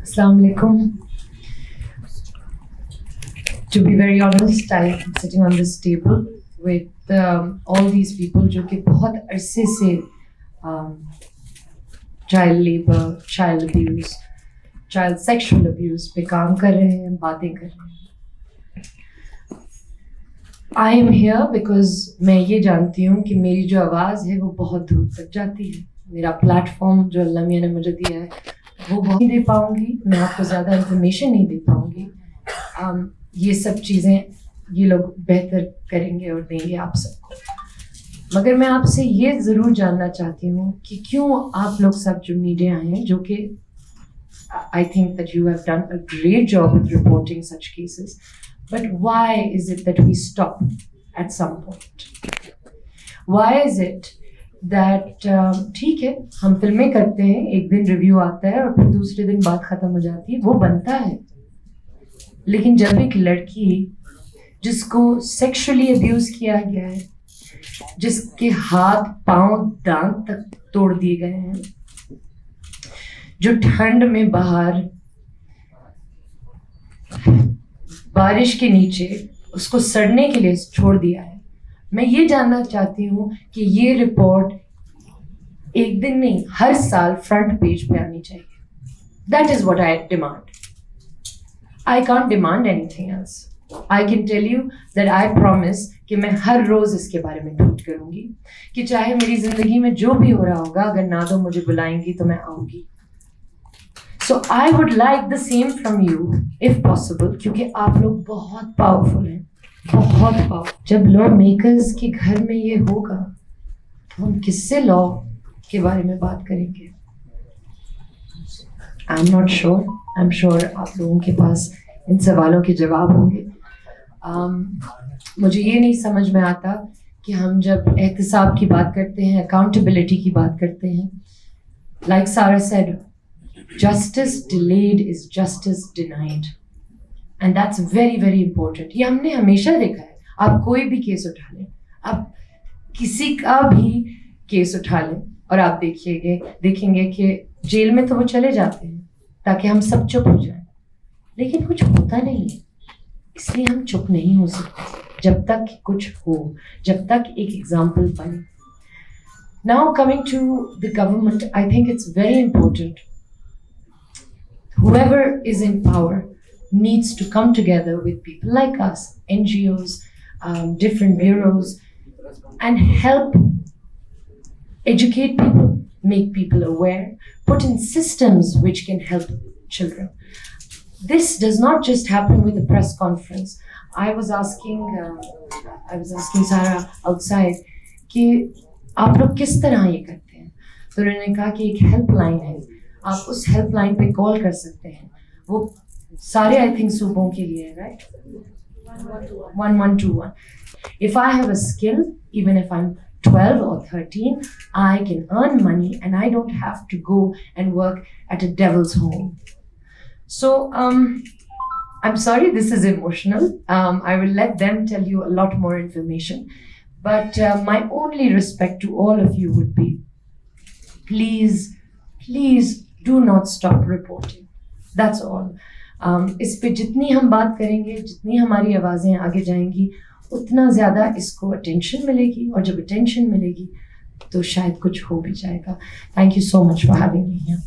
Assalamu alaikum. To be very honest, I'm sitting on this table with all these people جو کہ بہت عرصے سے child labor, child abuse, child sexual abuse پہ کام کر رہے ہیں, باتیں کر رہے ہیں. I am here because میں یہ جانتی ہوں کہ میری جو آواز ہے وہ بہت دور تک جاتی ہے. میرا پلیٹ فارم جو اللہ میاں نے مجھے دیا ہے وہ بہت نہیں دے پاؤں گی, میں آپ کو زیادہ انفارمیشن نہیں دے پاؤں گی. یہ سب چیزیں یہ لوگ بہتر کریں گے اور دیں گے آپ سب کو. مگر میں آپ سے یہ ضرور جاننا چاہتی ہوں کہ کیوں آپ لوگ سب جو میڈیا ہیں, جو کہ I think that you have done a great job with reporting such cases, but why is it that we stop at some point? Why is it that ٹھیک ہے ہم فلمیں کرتے ہیں, ایک دن ریویو آتا ہے اور پھر دوسرے دن بات ختم ہو جاتی ہے, وہ بنتا ہے. لیکن جب ایک لڑکی جس کو سیکشولی ابیوز کیا گیا ہے, جس کے ہاتھ پاؤں دانت تک توڑ دیے گئے ہیں, جو ٹھنڈ میں باہر بارش کے نیچے اس کو سڑنے کے لیے چھوڑ دیا ہے, میں یہ جاننا چاہتی ہوں کہ یہ رپورٹ ایک دن نہیں ہر سال فرنٹ پیج پہ آنی چاہیے. That is what I demand. I can't demand anything else. I can tell you that I promise کہ میں ہر روز اس کے بارے میں ٹویٹ کروں گی کہ چاہے میری زندگی میں جو بھی ہو رہا ہوگا, اگر نادو مجھے بلائیں گی تو میں آؤں گی. So I would like the same from you if possible, کیونکہ آپ لوگ بہت پاورفل ہیں, بہت پاور. جب لا میکرز کے گھر میں یہ ہوگا تو ہم کس سے لا کے بارے میں بات کریں گے؟ I'm not sure. I'm sure آپ لوگوں کے پاس ان سوالوں کے جواب ہوں گے. مجھے یہ نہیں سمجھ میں آتا کہ ہم جب احتساب کی بات کرتے ہیں, اکاؤنٹیبلٹی کی بات کرتے ہیں, like Sarah said, justice delayed is justice denied. And that's very, very important. یہ ہم نے ہمیشہ دیکھا ہے. آپ کوئی بھی کیس اٹھا لیں, آپ کسی کا بھی کیس اٹھا لیں اور آپ دیکھیں گے کہ جیل میں تو وہ چلے جاتے ہیں تاکہ ہم سب چپ ہو جائیں, لیکن کچھ ہوتا نہیں ہے. اس لیے ہم چپ نہیں ہو سکتے جب تک کچھ ہو, جب تک ایک ایگزامپل بنے. Now coming to the government, I think it's very important. Whoever is in power needs to come together with people like us, NGOs, different bureaus, and help educate people, make people aware, put in systems which can help children. This does not just happen with a press conference. I was asking Sarah outside کہ آپ لوگ کس طرح یہ کرتے ہیں, تو انہوں نے کہا کہ ایک ہیلپ لائن ہے, آپ اس ہیلپ لائن پہ کال کر سکتے ہیں. وہ سارے آئی تھنک صوبوں کے لیے ہے, right, 1121. If I have a skill, even if I'm 12 or 13, I can earn money and I don't have to go and work at a devil's home. So I'm sorry this is emotional. I will let them tell you a lot more information. But my only respect to all of you would be, please do not stop reporting. That's all. اس پہ جتنی ہم بات کریں گے, جتنی ہماری آوازیں آگے جائیں گی, اتنا زیادہ اس کو اٹینشن ملے گی, اور جب اٹینشن ملے گی تو شاید کچھ ہو بھی جائے گا. Thank you so much for having me here.